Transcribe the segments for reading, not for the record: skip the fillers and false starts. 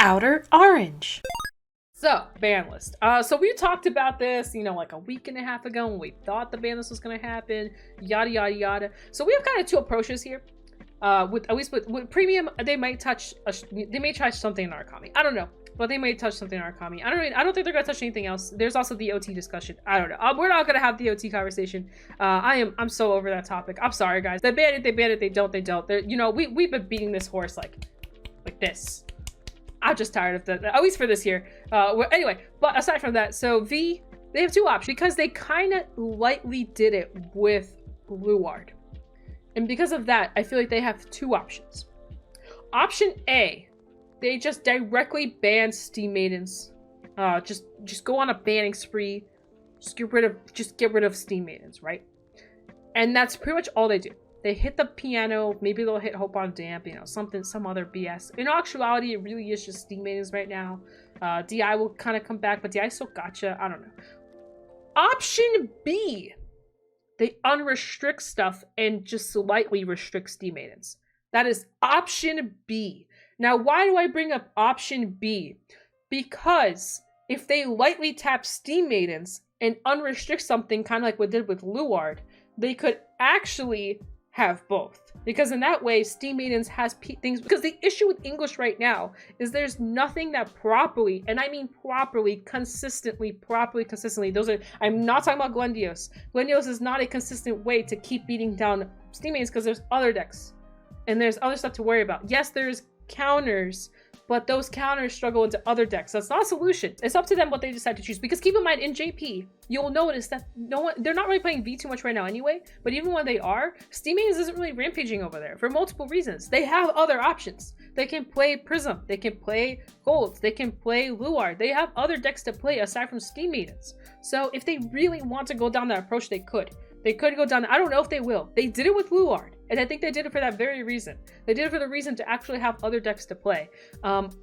Outer Orange. So, ban list. So we talked about this, like a week and a half ago when we thought the ban list was going to happen, yada, yada, yada. So we have kind of two approaches here. At least with premium, they might touch something in Arcami. I don't know, but they might touch something in Arcami. I don't think they're going to touch anything else. There's also the OT discussion. I don't know. We're not going to have the OT conversation. I'm so over that topic. I'm sorry, guys. They ban it, they don't. We've been beating this horse like this. I'm just tired of that, at least for this year. Anyway, but aside from that, so V, they have two options because they kind of lightly did it with VANGUARD. And because of that, I feel like they have two options. Option A, they just directly ban Steam Maidens. Just go on a banning spree. Just get rid of Steam Maidens, right? And that's pretty much all they do. They hit the piano, maybe they'll hit Hope on Damp, some other BS. In actuality, it really is just Steam Maidens right now. DI will kind of come back, but DI still gotcha. I don't know. Option B, they unrestrict stuff and just slightly restrict Steam Maidens. That is option B. Now, why do I bring up option B? Because if they lightly tap Steam Maidens and unrestrict something, kind of like what did with VANGUARD, they could actually have both, because in that way Steam Maidens has things, because the issue with English right now is there's nothing that properly, and I mean properly, consistently, those are, I'm not talking about Glendios. Glendios is not a consistent way to keep beating down Steam Maidens because there's other decks and there's other stuff to worry about. Yes, there's counters, but those counters struggle into other decks. That's not a solution. It's up to them what they decide to choose. Because keep in mind, in JP, you'll notice that they're not really playing V too much right now anyway, but even when they are, Steam Maidens isn't really rampaging over there for multiple reasons. They have other options. They can play Prism, they can play Gold, they can play VANGUARD. They have other decks to play aside from Steam Maidens. So if they really want to go down that approach, they could. They could go down. I don't know if they will. They did it with VANGUARD, and I think they did it for that very reason. They did it for the reason to actually have other decks to play.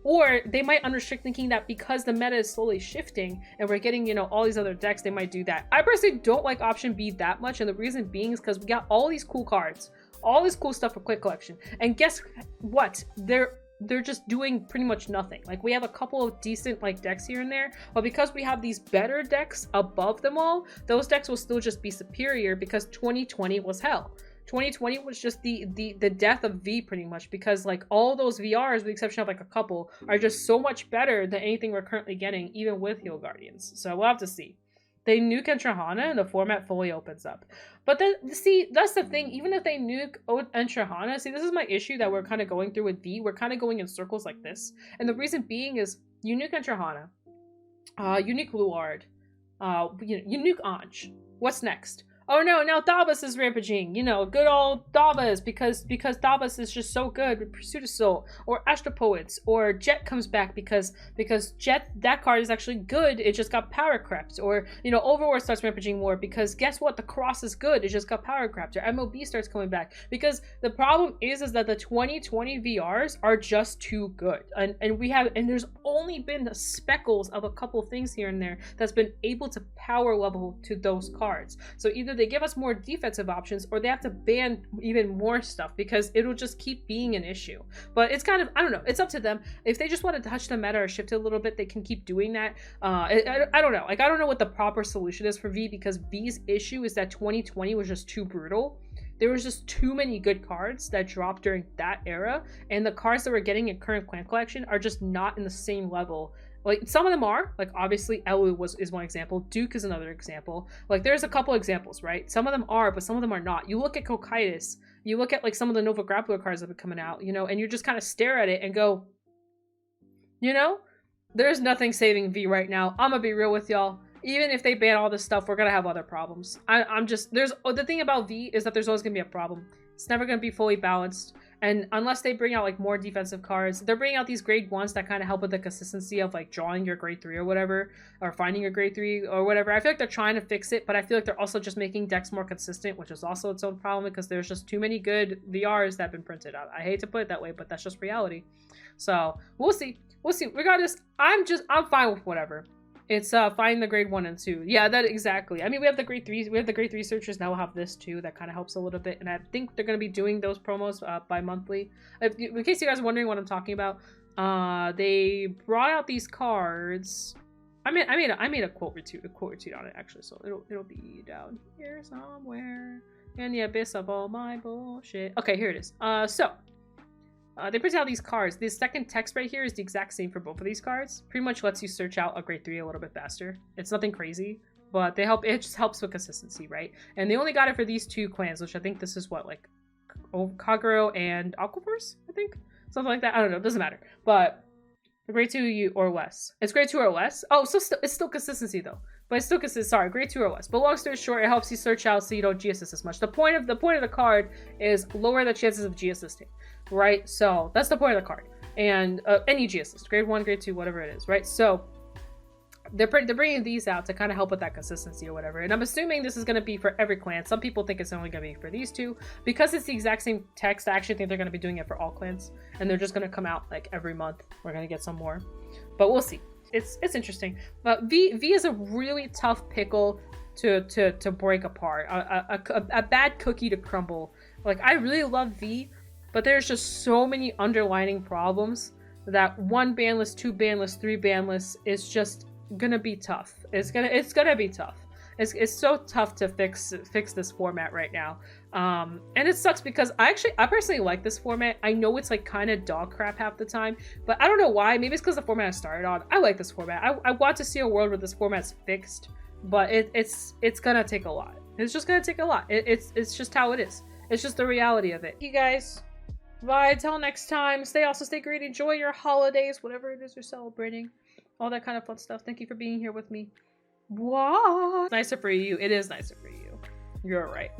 Or they might unrestrict, thinking that because the meta is slowly shifting and we're getting, all these other decks, they might do that. I personally don't like option B that much, and the reason being is because we got all these cool cards, all this cool stuff for quick collection, and guess what? They're just doing pretty much nothing. Like, we have a couple of decent decks here and there, but because we have these better decks above them all, those decks will still just be superior, because 2020 was hell. 2020 was just the death of V pretty much, because all those VRs, with the exception of a couple, are just so much better than anything we're currently getting, even with Heal Guardians. So we'll have to see. They nuke Entrahana and the format fully opens up. But then, see, that's the thing. Even if they nuke Entrahana, see, this is my issue that we're kind of going through with V. We're kind of going in circles like this. And the reason being is you nuke Entrahana, you nuke VANGUARD, you nuke Anj. What's next? Oh no, now Davos is rampaging, good old Davos, because Davos is just so good with Pursuit of Soul, or Astro Poets, or Jet comes back because Jet, that card is actually good, it just got power crept, or, Overwatch starts rampaging more, because guess what, the Cross is good, it just got power crept, or MLB starts coming back, because the problem is that the 2020 VRs are just too good, and there's only been the speckles of a couple things here and there that's been able to power level to those cards. So either they give us more defensive options, or they have to ban even more stuff, because it'll just keep being an issue. But it's kind of, I don't know, it's up to them. If they just want to touch the meta or shift it a little bit, they can keep doing that. I don't know. I don't know what the proper solution is for V, because V's issue is that 2020 was just too brutal. There was just too many good cards that dropped during that era, and the cards that we're getting in current clan collection are just not in the same level. Some of them are, obviously Elu is one example, Duke is another example. There's a couple examples, right? Some of them are, but some of them are not. You look at Cocytus, you look at some of the Nova Grappler cards that have been coming out, and you just kind of stare at it and go, there's nothing saving V right now. I'm gonna be real with y'all. Even if they ban all this stuff, we're gonna have other problems. The thing about V is that there's always gonna be a problem. It's never gonna be fully balanced. And unless they bring out more defensive cards, they're bringing out these grade 1s that kind of help with the consistency of drawing your grade 3 or whatever, or finding your grade 3 or whatever. I feel like they're trying to fix it, but I feel like they're also just making decks more consistent, which is also its own problem, because there's just too many good VRs that have been printed out. I hate to put it that way, but that's just reality. So we'll see. Regardless, I'm fine with whatever. It's finding the grade 1 and 2. Yeah, that exactly. I mean, we have the grade 3s. We have the grade 3 searchers. Now we'll have this too. That kind of helps a little bit. And I think they're going to be doing those promos bi-monthly. In case you guys are wondering what I'm talking about, they brought out these cards. I made a quote retweet on it actually, so it'll be down here somewhere. In the abyss of all my bullshit. Okay, here it is. They print out these cards. This second text right here is the exact same for both of these cards. Pretty much lets you search out a grade 3 a little bit faster. It's nothing crazy, but they help. It just helps with consistency, right? And they only got it for these 2 clans, which I think this is what, like, Kagero and Aquaforce, I think, something like that. I don't know. It doesn't matter. But grade 2 or less. It's grade 2 or less. Oh, so it's still consistency though. But it's still consistency. Sorry, grade 2 or less. But long story short, it helps you search out so you don't G-assist as much. The point of the card is lower the chances of G-assisting, right? So that's the point of the card. And any G-assist, grade 1, grade 2, whatever it is, right? So they're bringing these out to kind of help with that consistency or whatever. And I'm assuming this is going to be for every clan. Some people think it's only going to be for these 2. Because it's the exact same text, I actually think they're going to be doing it for all clans. And they're just going to come out like every month. We're going to get some more. But we'll see. It's interesting. But V is a really tough pickle to break apart. A bad cookie to crumble. Like, I really love V, but there's just so many underlining problems that 1 ban list, 2 ban list, 3 ban lists is just gonna be tough. It's gonna be tough. It's so tough to fix this format right now. And it sucks because I personally like this format. I know it's like kind of dog crap half the time, but I don't know why. Maybe it's because the format I started on. I like this format. I want to see a world where this format's fixed, but it's gonna take a lot. It's just gonna take a lot. It's just how it is. It's just the reality of it. You guys, bye till next time. Stay great. Enjoy your holidays, whatever it is you're celebrating. All that kind of fun stuff. Thank you for being here with me. What? Nicer for you. It is nicer for you. You're right.